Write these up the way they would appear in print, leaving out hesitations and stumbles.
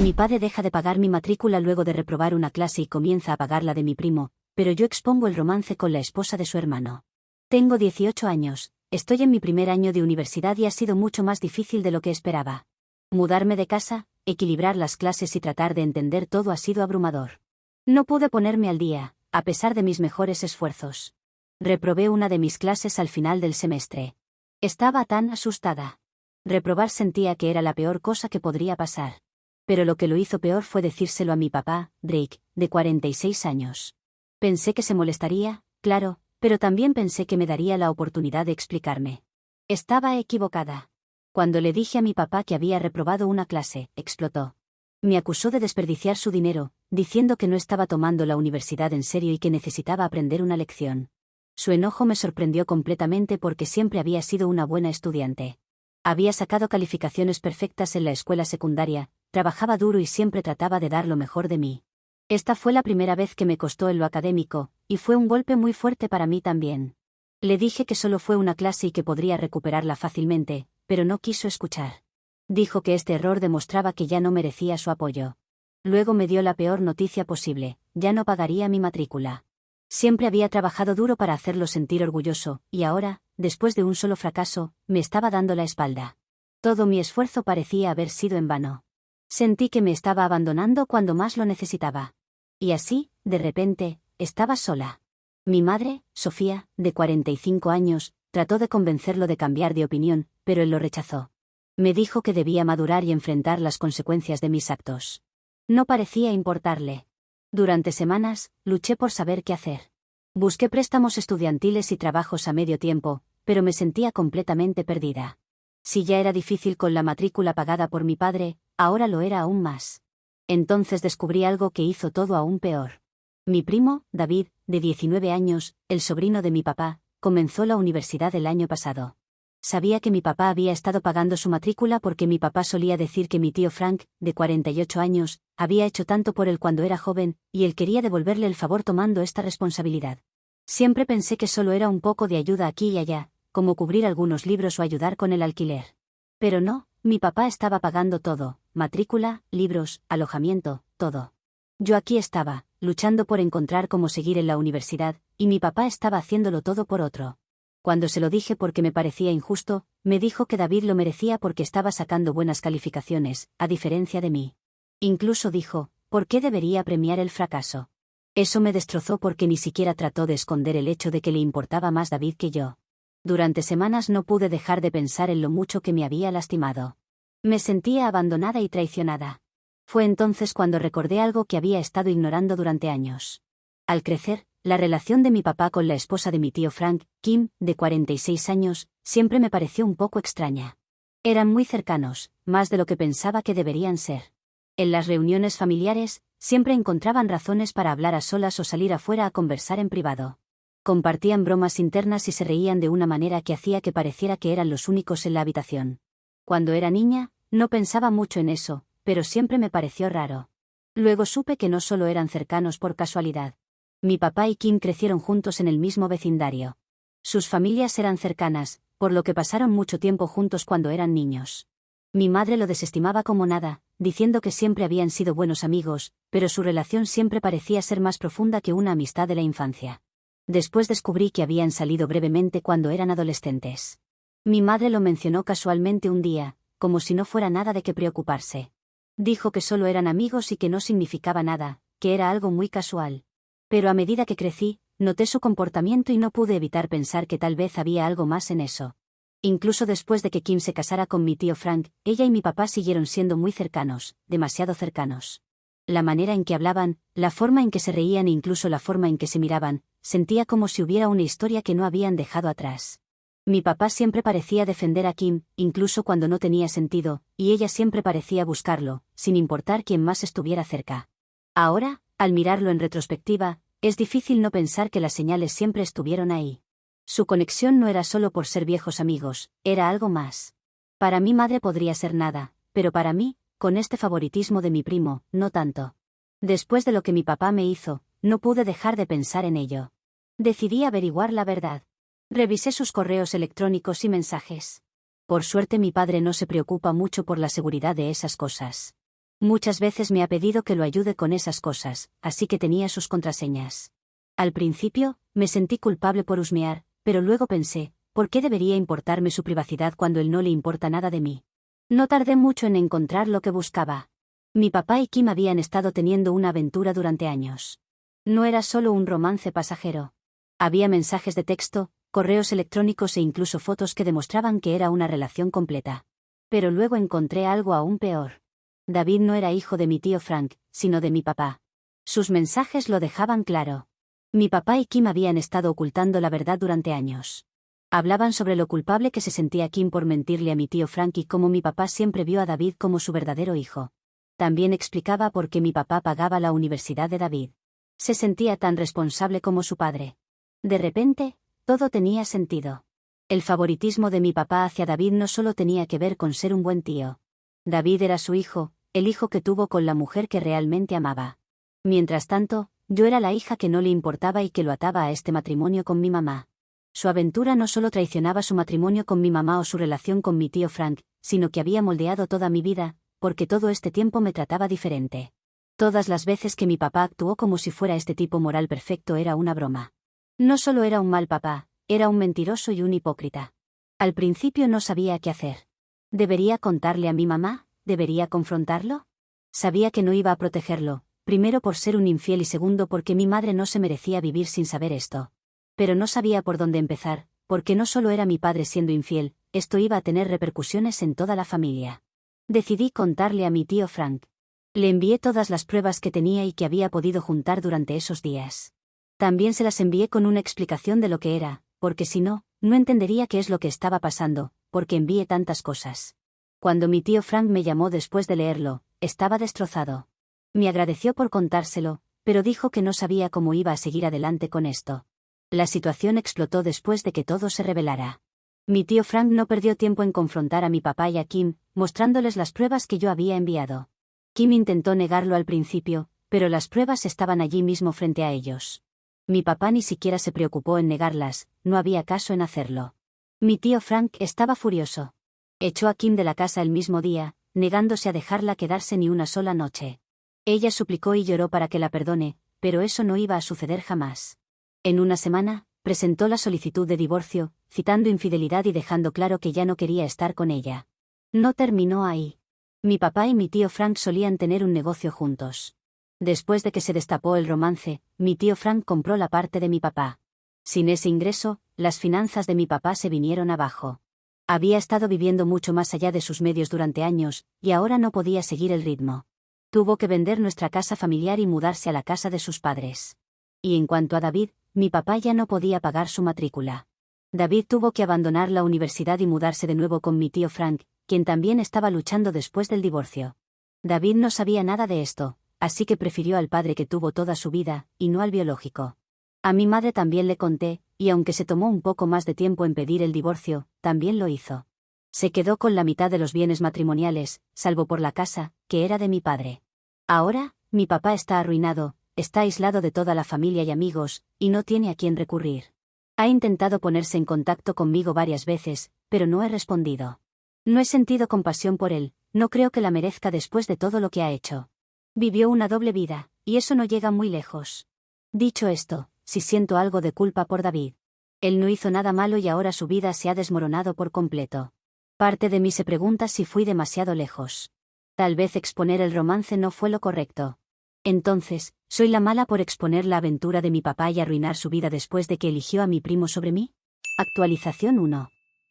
Mi padre deja de pagar mi matrícula luego de reprobar una clase y comienza a pagar la de mi primo, pero yo expongo el romance con la esposa de su hermano. Tengo 18 años, estoy en mi primer año de universidad y ha sido mucho más difícil de lo que esperaba. Mudarme de casa, equilibrar las clases y tratar de entender todo ha sido abrumador. No pude ponerme al día, a pesar de mis mejores esfuerzos. Reprobé una de mis clases al final del semestre. Estaba tan asustada. Reprobar sentía que era la peor cosa que podría pasar. Pero lo que lo hizo peor fue decírselo a mi papá, Drake, de 46 años. Pensé que se molestaría, claro, pero también pensé que me daría la oportunidad de explicarme. Estaba equivocada. Cuando le dije a mi papá que había reprobado una clase, explotó. Me acusó de desperdiciar su dinero, diciendo que no estaba tomando la universidad en serio y que necesitaba aprender una lección. Su enojo me sorprendió completamente porque siempre había sido una buena estudiante. Había sacado calificaciones perfectas en la escuela secundaria, trabajaba duro y siempre trataba de dar lo mejor de mí. Esta fue la primera vez que me costó en lo académico, y fue un golpe muy fuerte para mí también. Le dije que solo fue una clase y que podría recuperarla fácilmente, pero no quiso escuchar. Dijo que este error demostraba que ya no merecía su apoyo. Luego me dio la peor noticia posible: ya no pagaría mi matrícula. Siempre había trabajado duro para hacerlo sentir orgulloso, y ahora, después de un solo fracaso, me estaba dando la espalda. Todo mi esfuerzo parecía haber sido en vano. Sentí que me estaba abandonando cuando más lo necesitaba. Y así, de repente, estaba sola. Mi madre, Sofía, de 45 años, trató de convencerlo de cambiar de opinión, pero él lo rechazó. Me dijo que debía madurar y enfrentar las consecuencias de mis actos. No parecía importarle. Durante semanas, luché por saber qué hacer. Busqué préstamos estudiantiles y trabajos a medio tiempo, pero me sentía completamente perdida. Si ya era difícil con la matrícula pagada por mi padre, ahora lo era aún más. Entonces descubrí algo que hizo todo aún peor. Mi primo, David, de 19 años, el sobrino de mi papá, comenzó la universidad el año pasado. Sabía que mi papá había estado pagando su matrícula porque mi papá solía decir que mi tío Frank, de 48 años, había hecho tanto por él cuando era joven, y él quería devolverle el favor tomando esta responsabilidad. Siempre pensé que solo era un poco de ayuda aquí y allá, como cubrir algunos libros o ayudar con el alquiler. Pero no, mi papá estaba pagando todo: matrícula, libros, alojamiento, todo. Yo aquí estaba, luchando por encontrar cómo seguir en la universidad, y mi papá estaba haciéndolo todo por otro. Cuando se lo dije porque me parecía injusto, me dijo que David lo merecía porque estaba sacando buenas calificaciones, a diferencia de mí. Incluso dijo: ¿por qué debería premiar el fracaso? Eso me destrozó porque ni siquiera trató de esconder el hecho de que le importaba más David que yo. Durante semanas no pude dejar de pensar en lo mucho que me había lastimado. Me sentía abandonada y traicionada. Fue entonces cuando recordé algo que había estado ignorando durante años. Al crecer, la relación de mi papá con la esposa de mi tío Frank, Kim, de 46 años, siempre me pareció un poco extraña. Eran muy cercanos, más de lo que pensaba que deberían ser. En las reuniones familiares, siempre encontraban razones para hablar a solas o salir afuera a conversar en privado. Compartían bromas internas y se reían de una manera que hacía que pareciera que eran los únicos en la habitación. Cuando era niña, no pensaba mucho en eso, pero siempre me pareció raro. Luego supe que no solo eran cercanos por casualidad. Mi papá y Kim crecieron juntos en el mismo vecindario. Sus familias eran cercanas, por lo que pasaron mucho tiempo juntos cuando eran niños. Mi madre lo desestimaba como nada, diciendo que siempre habían sido buenos amigos, pero su relación siempre parecía ser más profunda que una amistad de la infancia. Después descubrí que habían salido brevemente cuando eran adolescentes. Mi madre lo mencionó casualmente un día, como si no fuera nada de qué preocuparse. Dijo que solo eran amigos y que no significaba nada, que era algo muy casual. Pero a medida que crecí, noté su comportamiento y no pude evitar pensar que tal vez había algo más en eso. Incluso después de que Kim se casara con mi tío Frank, ella y mi papá siguieron siendo muy cercanos, demasiado cercanos. La manera en que hablaban, la forma en que se reían e incluso la forma en que se miraban, sentía como si hubiera una historia que no habían dejado atrás. Mi papá siempre parecía defender a Kim, incluso cuando no tenía sentido, y ella siempre parecía buscarlo, sin importar quién más estuviera cerca. Ahora, al mirarlo en retrospectiva, es difícil no pensar que las señales siempre estuvieron ahí. Su conexión no era solo por ser viejos amigos, era algo más. Para mi madre podría ser nada, pero para mí, con este favoritismo de mi primo, no tanto. Después de lo que mi papá me hizo, no pude dejar de pensar en ello. Decidí averiguar la verdad. Revisé sus correos electrónicos y mensajes. Por suerte mi padre no se preocupa mucho por la seguridad de esas cosas. Muchas veces me ha pedido que lo ayude con esas cosas, así que tenía sus contraseñas. Al principio, me sentí culpable por husmear, pero luego pensé, ¿por qué debería importarme su privacidad cuando él no le importa nada de mí? No tardé mucho en encontrar lo que buscaba. Mi papá y Kim habían estado teniendo una aventura durante años. No era solo un romance pasajero. Había mensajes de texto, correos electrónicos e incluso fotos que demostraban que era una relación completa. Pero luego encontré algo aún peor. David no era hijo de mi tío Frank, sino de mi papá. Sus mensajes lo dejaban claro. Mi papá y Kim habían estado ocultando la verdad durante años. Hablaban sobre lo culpable que se sentía Kim por mentirle a mi tío Frank y cómo mi papá siempre vio a David como su verdadero hijo. También explicaba por qué mi papá pagaba la universidad de David. Se sentía tan responsable como su padre. De repente, todo tenía sentido. El favoritismo de mi papá hacia David no solo tenía que ver con ser un buen tío. David era su hijo, el hijo que tuvo con la mujer que realmente amaba. Mientras tanto, yo era la hija que no le importaba y que lo ataba a este matrimonio con mi mamá. Su aventura no solo traicionaba su matrimonio con mi mamá o su relación con mi tío Frank, sino que había moldeado toda mi vida, porque todo este tiempo me trataba diferente. Todas las veces que mi papá actuó como si fuera este tipo moral perfecto era una broma. No solo era un mal papá, era un mentiroso y un hipócrita. Al principio no sabía qué hacer. ¿Debería contarle a mi mamá? ¿Debería confrontarlo? Sabía que no iba a protegerlo, primero por ser un infiel y segundo porque mi madre no se merecía vivir sin saber esto. Pero no sabía por dónde empezar, porque no solo era mi padre siendo infiel, esto iba a tener repercusiones en toda la familia. Decidí contarle a mi tío Frank. Le envié todas las pruebas que tenía y que había podido juntar durante esos días. También se las envié con una explicación de lo que era, porque si no, no entendería qué es lo que estaba pasando, porque envié tantas cosas. Cuando mi tío Frank me llamó después de leerlo, estaba destrozado. Me agradeció por contárselo, pero dijo que no sabía cómo iba a seguir adelante con esto. La situación explotó después de que todo se revelara. Mi tío Frank no perdió tiempo en confrontar a mi papá y a Kim, mostrándoles las pruebas que yo había enviado. Kim intentó negarlo al principio, pero las pruebas estaban allí mismo frente a ellos. Mi papá ni siquiera se preocupó en negarlas, no había caso en hacerlo. Mi tío Frank estaba furioso. Echó a Kim de la casa el mismo día, negándose a dejarla quedarse ni una sola noche. Ella suplicó y lloró para que la perdone, pero eso no iba a suceder jamás. En una semana, presentó la solicitud de divorcio, citando infidelidad y dejando claro que ya no quería estar con ella. No terminó ahí. Mi papá y mi tío Frank solían tener un negocio juntos. Después de que se destapó el romance, mi tío Frank compró la parte de mi papá. Sin ese ingreso, las finanzas de mi papá se vinieron abajo. Había estado viviendo mucho más allá de sus medios durante años, y ahora no podía seguir el ritmo. Tuvo que vender nuestra casa familiar y mudarse a la casa de sus padres. Y en cuanto a David, mi papá ya no podía pagar su matrícula. David tuvo que abandonar la universidad y mudarse de nuevo con mi tío Frank, quien también estaba luchando después del divorcio. David no sabía nada de esto, así que prefirió al padre que tuvo toda su vida, y no al biológico. A mi madre también le conté, y aunque se tomó un poco más de tiempo en pedir el divorcio, también lo hizo. Se quedó con la mitad de los bienes matrimoniales, salvo por la casa, que era de mi padre. Ahora, mi papá está arruinado, está aislado de toda la familia y amigos, y no tiene a quién recurrir. Ha intentado ponerse en contacto conmigo varias veces, pero no he respondido. No he sentido compasión por él, no creo que la merezca después de todo lo que ha hecho. Vivió una doble vida, y eso no llega muy lejos. Dicho esto, sí siento algo de culpa por David. Él no hizo nada malo y ahora su vida se ha desmoronado por completo. Parte de mí se pregunta si fui demasiado lejos. Tal vez exponer el romance no fue lo correcto. Entonces, ¿soy la mala por exponer la aventura de mi papá y arruinar su vida después de que eligió a mi primo sobre mí? Actualización 1.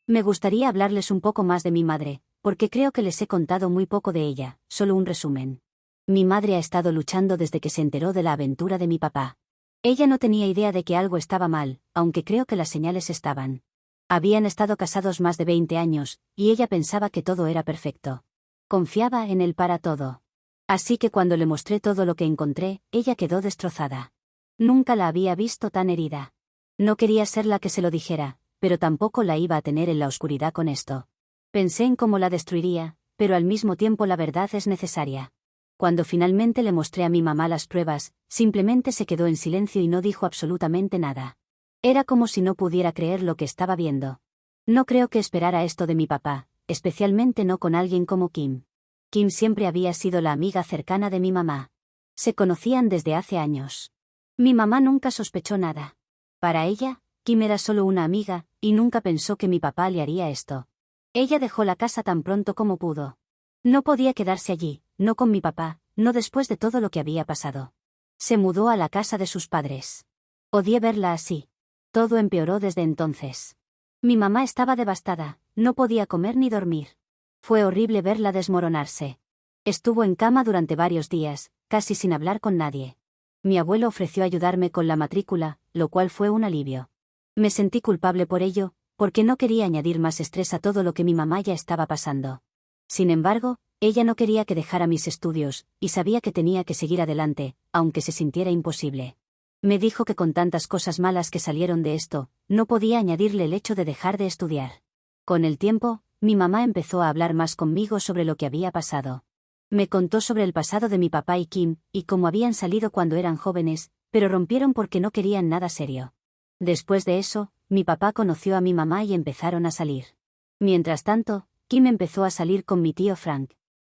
Me gustaría hablarles un poco más de mi madre, porque creo que les he contado muy poco de ella, solo un resumen. Mi madre ha estado luchando desde que se enteró de la aventura de mi papá. Ella no tenía idea de que algo estaba mal, aunque creo que las señales estaban. Habían estado casados más de 20 años, y ella pensaba que todo era perfecto. Confiaba en él para todo. Así que cuando le mostré todo lo que encontré, ella quedó destrozada. Nunca la había visto tan herida. No quería ser la que se lo dijera, pero tampoco la iba a tener en la oscuridad con esto. Pensé en cómo la destruiría, pero al mismo tiempo la verdad es necesaria. Cuando finalmente le mostré a mi mamá las pruebas, simplemente se quedó en silencio y no dijo absolutamente nada. Era como si no pudiera creer lo que estaba viendo. No creo que esperara esto de mi papá, especialmente no con alguien como Kim. Kim siempre había sido la amiga cercana de mi mamá. Se conocían desde hace años. Mi mamá nunca sospechó nada. Para ella, Kim era solo una amiga, y nunca pensó que mi papá le haría esto. Ella dejó la casa tan pronto como pudo. No podía quedarse allí, no con mi papá, no después de todo lo que había pasado. Se mudó a la casa de sus padres. Odié verla así. Todo empeoró desde entonces. Mi mamá estaba devastada, no podía comer ni dormir. Fue horrible verla desmoronarse. Estuvo en cama durante varios días, casi sin hablar con nadie. Mi abuelo ofreció ayudarme con la matrícula, lo cual fue un alivio. Me sentí culpable por ello, porque no quería añadir más estrés a todo lo que mi mamá ya estaba pasando. Sin embargo, ella no quería que dejara mis estudios, y sabía que tenía que seguir adelante, aunque se sintiera imposible. Me dijo que con tantas cosas malas que salieron de esto, no podía añadirle el hecho de dejar de estudiar. Con el tiempo, mi mamá empezó a hablar más conmigo sobre lo que había pasado. Me contó sobre el pasado de mi papá y Kim, y cómo habían salido cuando eran jóvenes, pero rompieron porque no querían nada serio. Después de eso, mi papá conoció a mi mamá y empezaron a salir. Mientras tanto, Kim empezó a salir con mi tío Frank.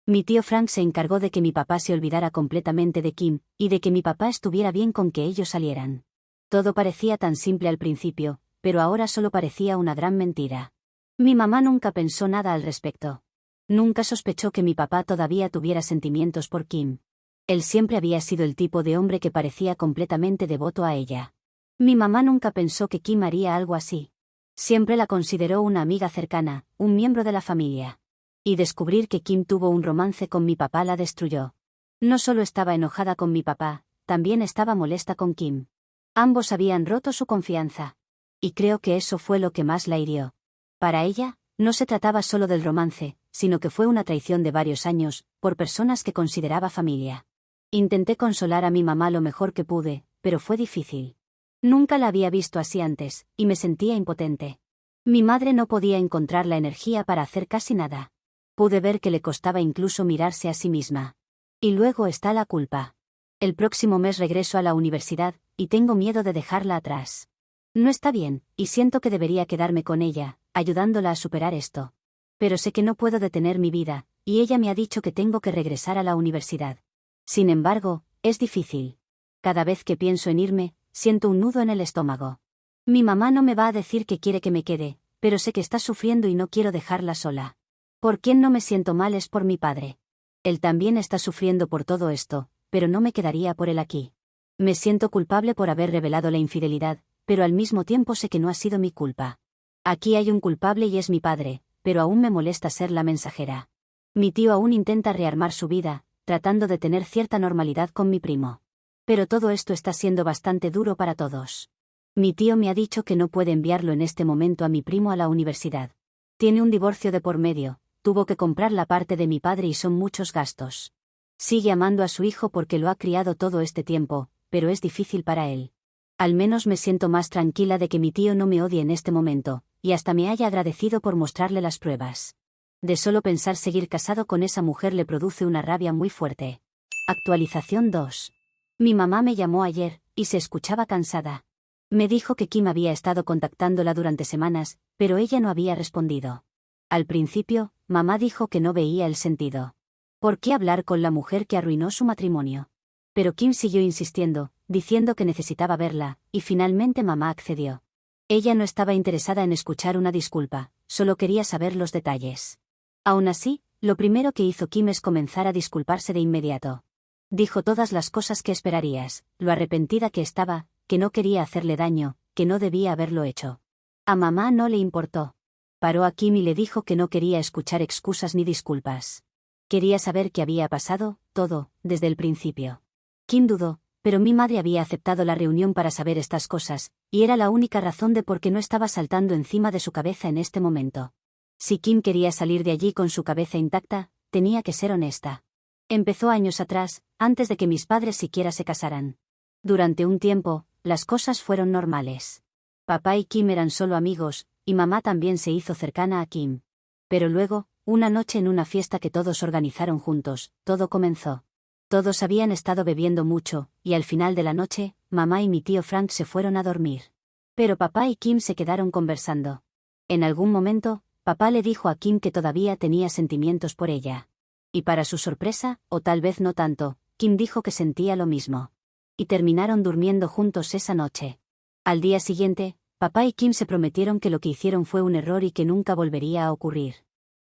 Mi tío Frank se encargó de que mi papá se olvidara completamente de Kim, y de que mi papá estuviera bien con que ellos salieran. Todo parecía tan simple al principio, pero ahora solo parecía una gran mentira. Mi mamá nunca pensó nada al respecto. Nunca sospechó que mi papá todavía tuviera sentimientos por Kim. Él siempre había sido el tipo de hombre que parecía completamente devoto a ella. Mi mamá nunca pensó que Kim haría algo así. Siempre la consideró una amiga cercana, un miembro de la familia. Y descubrir que Kim tuvo un romance con mi papá la destruyó. No solo estaba enojada con mi papá, también estaba molesta con Kim. Ambos habían roto su confianza. Y creo que eso fue lo que más la hirió. Para ella, no se trataba solo del romance, sino que fue una traición de varios años, por personas que consideraba familia. Intenté consolar a mi mamá lo mejor que pude, pero fue difícil. Nunca la había visto así antes, y me sentía impotente. Mi madre no podía encontrar la energía para hacer casi nada. Pude ver que le costaba incluso mirarse a sí misma. Y luego está la culpa. El próximo mes regreso a la universidad, y tengo miedo de dejarla atrás. No está bien, y siento que debería quedarme con ella, ayudándola a superar esto. Pero sé que no puedo detener mi vida, y ella me ha dicho que tengo que regresar a la universidad. Sin embargo, es difícil. Cada vez que pienso en irme, siento un nudo en el estómago. Mi mamá no me va a decir que quiere que me quede, pero sé que está sufriendo y no quiero dejarla sola. Por quien no me siento mal es por mi padre. Él también está sufriendo por todo esto, pero no me quedaría por él aquí. Me siento culpable por haber revelado la infidelidad, pero al mismo tiempo sé que no ha sido mi culpa. Aquí hay un culpable y es mi padre, pero aún me molesta ser la mensajera. Mi tío aún intenta rearmar su vida, tratando de tener cierta normalidad con mi primo. Pero todo esto está siendo bastante duro para todos. Mi tío me ha dicho que no puede enviarlo en este momento a mi primo a la universidad. Tiene un divorcio de por medio, tuvo que comprar la parte de mi padre y son muchos gastos. Sigue amando a su hijo porque lo ha criado todo este tiempo, pero es difícil para él. Al menos me siento más tranquila de que mi tío no me odie en este momento, y hasta me haya agradecido por mostrarle las pruebas. De solo pensar seguir casado con esa mujer le produce una rabia muy fuerte. Actualización 2. Mi mamá me llamó ayer, y se escuchaba cansada. Me dijo que Kim había estado contactándola durante semanas, pero ella no había respondido. Al principio, mamá dijo que no veía el sentido. ¿Por qué hablar con la mujer que arruinó su matrimonio? Pero Kim siguió insistiendo, diciendo que necesitaba verla, y finalmente mamá accedió. Ella no estaba interesada en escuchar una disculpa, solo quería saber los detalles. Aún así, lo primero que hizo Kim es comenzar a disculparse de inmediato. Dijo todas las cosas que esperarías, lo arrepentida que estaba, que no quería hacerle daño, que no debía haberlo hecho. A mamá no le importó. Paró a Kim y le dijo que no quería escuchar excusas ni disculpas. Quería saber qué había pasado, todo, desde el principio. Kim dudó, pero mi madre había aceptado la reunión para saber estas cosas, y era la única razón de por qué no estaba saltando encima de su cabeza en este momento. Si Kim quería salir de allí con su cabeza intacta, tenía que ser honesta. Empezó años atrás, antes de que mis padres siquiera se casaran. Durante un tiempo, las cosas fueron normales. Papá y Kim eran solo amigos, y mamá también se hizo cercana a Kim. Pero luego, una noche en una fiesta que todos organizaron juntos, todo comenzó. Todos habían estado bebiendo mucho, y al final de la noche, mamá y mi tío Frank se fueron a dormir. Pero papá y Kim se quedaron conversando. En algún momento, papá le dijo a Kim que todavía tenía sentimientos por ella. Y para su sorpresa, o tal vez no tanto, Kim dijo que sentía lo mismo. Y terminaron durmiendo juntos esa noche. Al día siguiente, papá y Kim se prometieron que lo que hicieron fue un error y que nunca volvería a ocurrir.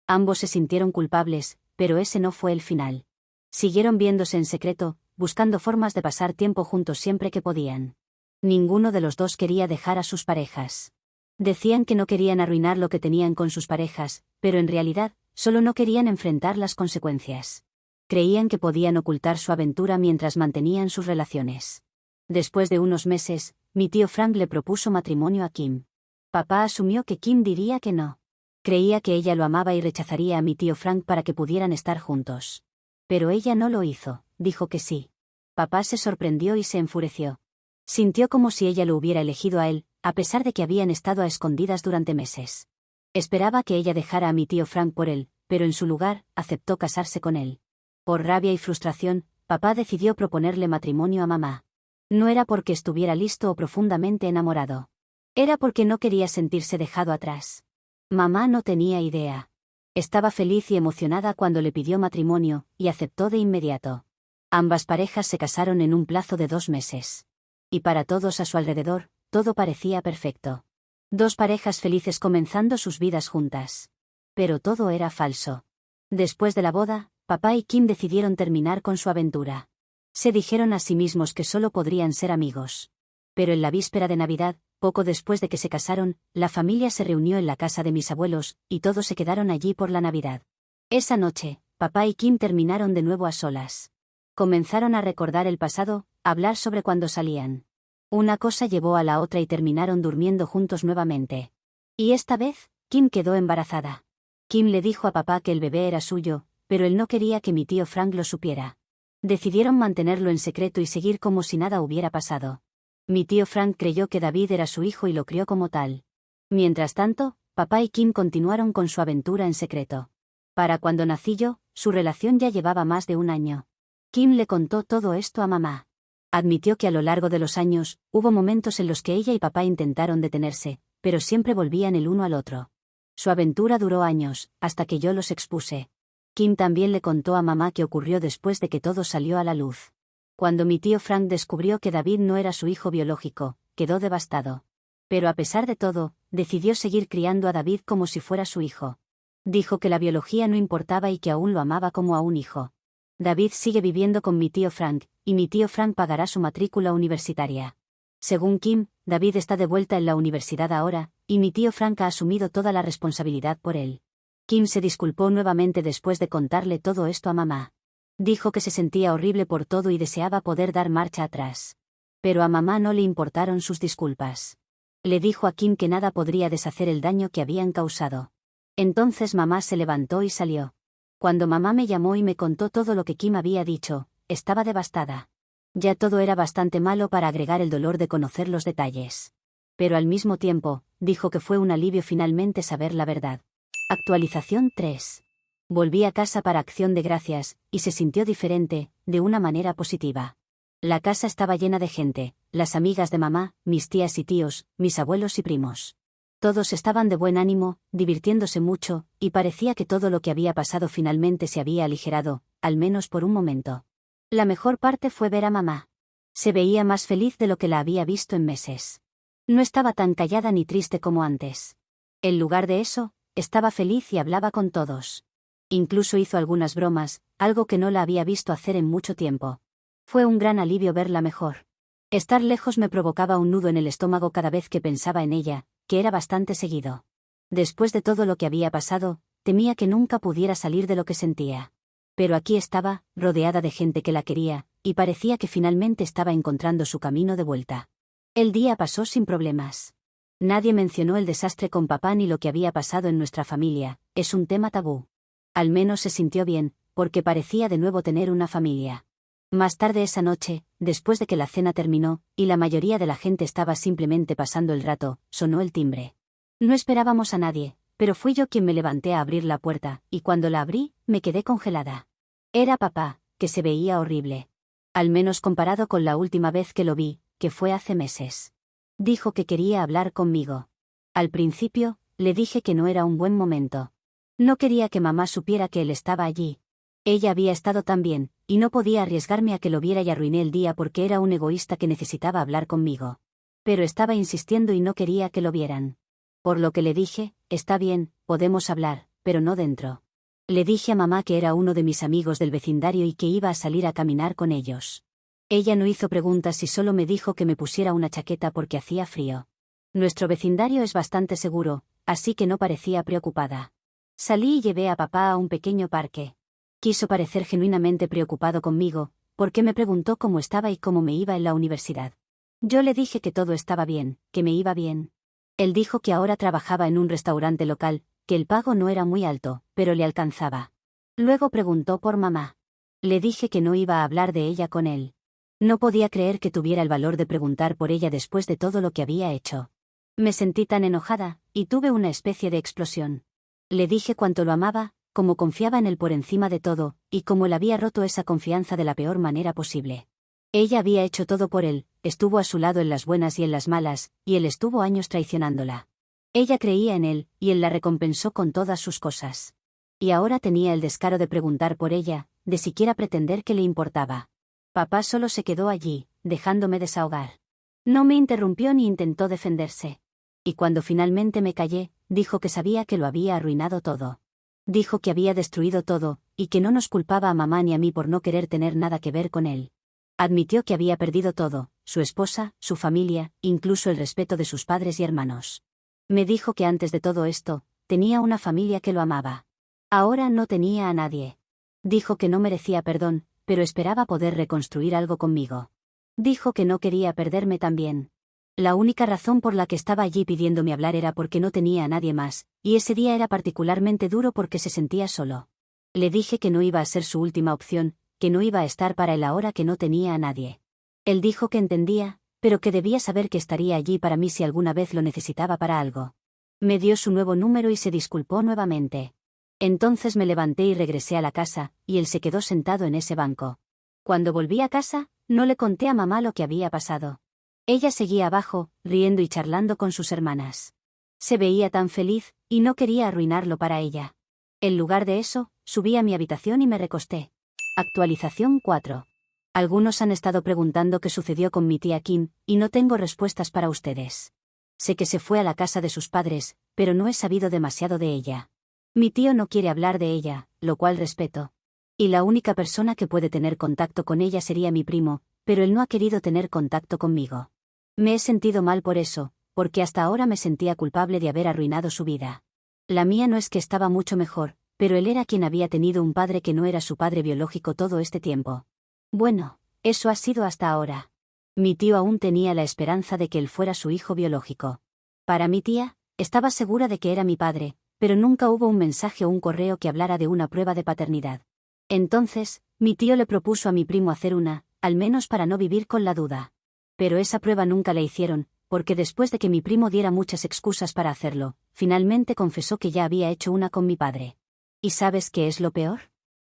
Ambos se sintieron culpables, pero ese no fue el final. Siguieron viéndose en secreto, buscando formas de pasar tiempo juntos siempre que podían. Ninguno de los dos quería dejar a sus parejas. Decían que no querían arruinar lo que tenían con sus parejas, pero en realidad, solo no querían enfrentar las consecuencias. Creían que podían ocultar su aventura mientras mantenían sus relaciones. Después de unos meses, mi tío Frank le propuso matrimonio a Kim. Papá asumió que Kim diría que no. Creía que ella lo amaba y rechazaría a mi tío Frank para que pudieran estar juntos. Pero ella no lo hizo, dijo que sí. Papá se sorprendió y se enfureció. Sintió como si ella lo hubiera elegido a él, a pesar de que habían estado a escondidas durante meses. Esperaba que ella dejara a mi tío Frank por él, pero en su lugar, aceptó casarse con él. Por rabia y frustración, papá decidió proponerle matrimonio a mamá. No era porque estuviera listo o profundamente enamorado. Era porque no quería sentirse dejado atrás. Mamá no tenía idea. Estaba feliz y emocionada cuando le pidió matrimonio, y aceptó de inmediato. Ambas parejas se casaron en un plazo de 2 meses. Y para todos a su alrededor, todo parecía perfecto. 2 parejas felices comenzando sus vidas juntas. Pero todo era falso. Después de la boda, papá y Kim decidieron terminar con su aventura. Se dijeron a sí mismos que solo podrían ser amigos. Pero en la víspera de Navidad, poco después de que se casaron, la familia se reunió en la casa de mis abuelos, y todos se quedaron allí por la Navidad. Esa noche, papá y Kim terminaron de nuevo a solas. Comenzaron a recordar el pasado, a hablar sobre cuando salían. Una cosa llevó a la otra y terminaron durmiendo juntos nuevamente. Y esta vez, Kim quedó embarazada. Kim le dijo a papá que el bebé era suyo, pero él no quería que mi tío Frank lo supiera. Decidieron mantenerlo en secreto y seguir como si nada hubiera pasado. Mi tío Frank creyó que David era su hijo y lo crió como tal. Mientras tanto, papá y Kim continuaron con su aventura en secreto. Para cuando nací yo, su relación ya llevaba más de 1 año. Kim le contó todo esto a mamá. Admitió que a lo largo de los años, hubo momentos en los que ella y papá intentaron detenerse, pero siempre volvían el uno al otro. Su aventura duró años, hasta que yo los expuse. Kim también le contó a mamá qué ocurrió después de que todo salió a la luz. Cuando mi tío Frank descubrió que David no era su hijo biológico, quedó devastado. Pero a pesar de todo, decidió seguir criando a David como si fuera su hijo. Dijo que la biología no importaba y que aún lo amaba como a un hijo. David sigue viviendo con mi tío Frank, y mi tío Frank pagará su matrícula universitaria. Según Kim, David está de vuelta en la universidad ahora, y mi tío Frank ha asumido toda la responsabilidad por él. Kim se disculpó nuevamente después de contarle todo esto a mamá. Dijo que se sentía horrible por todo y deseaba poder dar marcha atrás. Pero a mamá no le importaron sus disculpas. Le dijo a Kim que nada podría deshacer el daño que habían causado. Entonces mamá se levantó y salió. Cuando mamá me llamó y me contó todo lo que Kim había dicho, estaba devastada. Ya todo era bastante malo para agregar el dolor de conocer los detalles. Pero al mismo tiempo, dijo que fue un alivio finalmente saber la verdad. Actualización 3. Volví a casa para Acción de Gracias, y se sintió diferente, de una manera positiva. La casa estaba llena de gente, las amigas de mamá, mis tías y tíos, mis abuelos y primos. Todos estaban de buen ánimo, divirtiéndose mucho, y parecía que todo lo que había pasado finalmente se había aligerado, al menos por un momento. La mejor parte fue ver a mamá. Se veía más feliz de lo que la había visto en meses. No estaba tan callada ni triste como antes. En lugar de eso, estaba feliz y hablaba con todos. Incluso hizo algunas bromas, algo que no la había visto hacer en mucho tiempo. Fue un gran alivio verla mejor. Estar lejos me provocaba un nudo en el estómago cada vez que pensaba en ella, que era bastante seguido. Después de todo lo que había pasado, temía que nunca pudiera salir de lo que sentía. Pero aquí estaba, rodeada de gente que la quería, y parecía que finalmente estaba encontrando su camino de vuelta. El día pasó sin problemas. Nadie mencionó el desastre con papá ni lo que había pasado en nuestra familia, es un tema tabú. Al menos se sintió bien, porque parecía de nuevo tener una familia. Más tarde esa noche, después de que la cena terminó, y la mayoría de la gente estaba simplemente pasando el rato, sonó el timbre. No esperábamos a nadie, pero fui yo quien me levanté a abrir la puerta, y cuando la abrí, me quedé congelada. Era papá, que se veía horrible. Al menos comparado con la última vez que lo vi, que fue hace meses. Dijo que quería hablar conmigo. Al principio, le dije que no era un buen momento. No quería que mamá supiera que él estaba allí. Ella había estado tan bien, y no podía arriesgarme a que lo viera y arruiné el día porque era un egoísta que necesitaba hablar conmigo. Pero estaba insistiendo y no quería que lo vieran. Por lo que le dije, está bien, podemos hablar, pero no dentro. Le dije a mamá que era uno de mis amigos del vecindario y que iba a salir a caminar con ellos. Ella no hizo preguntas y solo me dijo que me pusiera una chaqueta porque hacía frío. Nuestro vecindario es bastante seguro, así que no parecía preocupada. Salí y llevé a papá a un pequeño parque. Quiso parecer genuinamente preocupado conmigo, porque me preguntó cómo estaba y cómo me iba en la universidad. Yo le dije que todo estaba bien, que me iba bien. Él dijo que ahora trabajaba en un restaurante local, que el pago no era muy alto, pero le alcanzaba. Luego preguntó por mamá. Le dije que no iba a hablar de ella con él. No podía creer que tuviera el valor de preguntar por ella después de todo lo que había hecho. Me sentí tan enojada, y tuve una especie de explosión. Le dije cuánto lo amaba, cómo confiaba en él por encima de todo, y cómo él había roto esa confianza de la peor manera posible. Ella había hecho todo por él, estuvo a su lado en las buenas y en las malas, y él estuvo años traicionándola. Ella creía en él, y él la recompensó con todas sus cosas. Y ahora tenía el descaro de preguntar por ella, de siquiera pretender que le importaba. Papá solo se quedó allí, dejándome desahogar. No me interrumpió ni intentó defenderse. Y cuando finalmente me callé, dijo que sabía que lo había arruinado todo. Dijo que había destruido todo, y que no nos culpaba a mamá ni a mí por no querer tener nada que ver con él. Admitió que había perdido todo, su esposa, su familia, incluso el respeto de sus padres y hermanos. Me dijo que antes de todo esto, tenía una familia que lo amaba. Ahora no tenía a nadie. Dijo que no merecía perdón, pero esperaba poder reconstruir algo conmigo. Dijo que no quería perderme también. La única razón por la que estaba allí pidiéndome hablar era porque no tenía a nadie más, y ese día era particularmente duro porque se sentía solo. Le dije que no iba a ser su última opción, que no iba a estar para él ahora que no tenía a nadie. Él dijo que entendía, pero que debía saber que estaría allí para mí si alguna vez lo necesitaba para algo. Me dio su nuevo número y se disculpó nuevamente. Entonces me levanté y regresé a la casa, y él se quedó sentado en ese banco. Cuando volví a casa, no le conté a mamá lo que había pasado. Ella seguía abajo, riendo y charlando con sus hermanas. Se veía tan feliz, y no quería arruinarlo para ella. En lugar de eso, subí a mi habitación y me recosté. Actualización 4. Algunos han estado preguntando qué sucedió con mi tía Kim, y no tengo respuestas para ustedes. Sé que se fue a la casa de sus padres, pero no he sabido demasiado de ella. Mi tío no quiere hablar de ella, lo cual respeto. Y la única persona que puede tener contacto con ella sería mi primo, pero él no ha querido tener contacto conmigo. Me he sentido mal por eso, porque hasta ahora me sentía culpable de haber arruinado su vida. La mía no es que estaba mucho mejor, pero él era quien había tenido un padre que no era su padre biológico todo este tiempo. Bueno, eso ha sido hasta ahora. Mi tío aún tenía la esperanza de que él fuera su hijo biológico. Para mi tía, estaba segura de que era mi padre, pero nunca hubo un mensaje o un correo que hablara de una prueba de paternidad. Entonces, mi tío le propuso a mi primo hacer una, al menos para no vivir con la duda. Pero esa prueba nunca la hicieron, porque después de que mi primo diera muchas excusas para hacerlo, finalmente confesó que ya había hecho una con mi padre. ¿Y sabes qué es lo peor?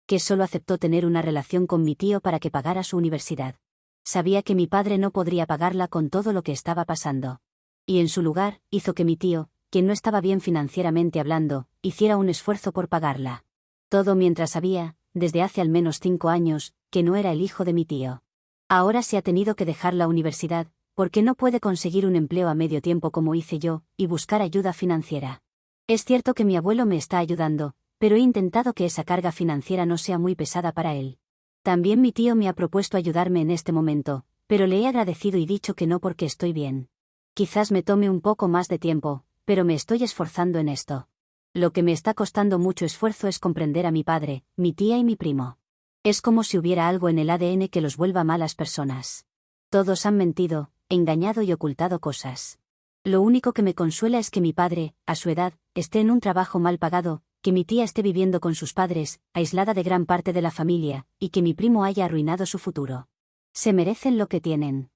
Que solo aceptó tener una relación con mi tío para que pagara su universidad. Sabía que mi padre no podría pagarla con todo lo que estaba pasando. Y en su lugar, hizo que mi tío, quien no estaba bien financieramente hablando, hiciera un esfuerzo por pagarla. Todo mientras sabía, desde hace al menos 5 años, que no era el hijo de mi tío. Ahora se ha tenido que dejar la universidad, porque no puede conseguir un empleo a medio tiempo como hice yo, y buscar ayuda financiera. Es cierto que mi abuelo me está ayudando, pero he intentado que esa carga financiera no sea muy pesada para él. También mi tío me ha propuesto ayudarme en este momento, pero le he agradecido y dicho que no porque estoy bien. Quizás me tome un poco más de tiempo, pero me estoy esforzando en esto. Lo que me está costando mucho esfuerzo es comprender a mi padre, mi tía y mi primo. Es como si hubiera algo en el ADN que los vuelva malas personas. Todos han mentido, engañado y ocultado cosas. Lo único que me consuela es que mi padre, a su edad, esté en un trabajo mal pagado, que mi tía esté viviendo con sus padres, aislada de gran parte de la familia, y que mi primo haya arruinado su futuro. Se merecen lo que tienen.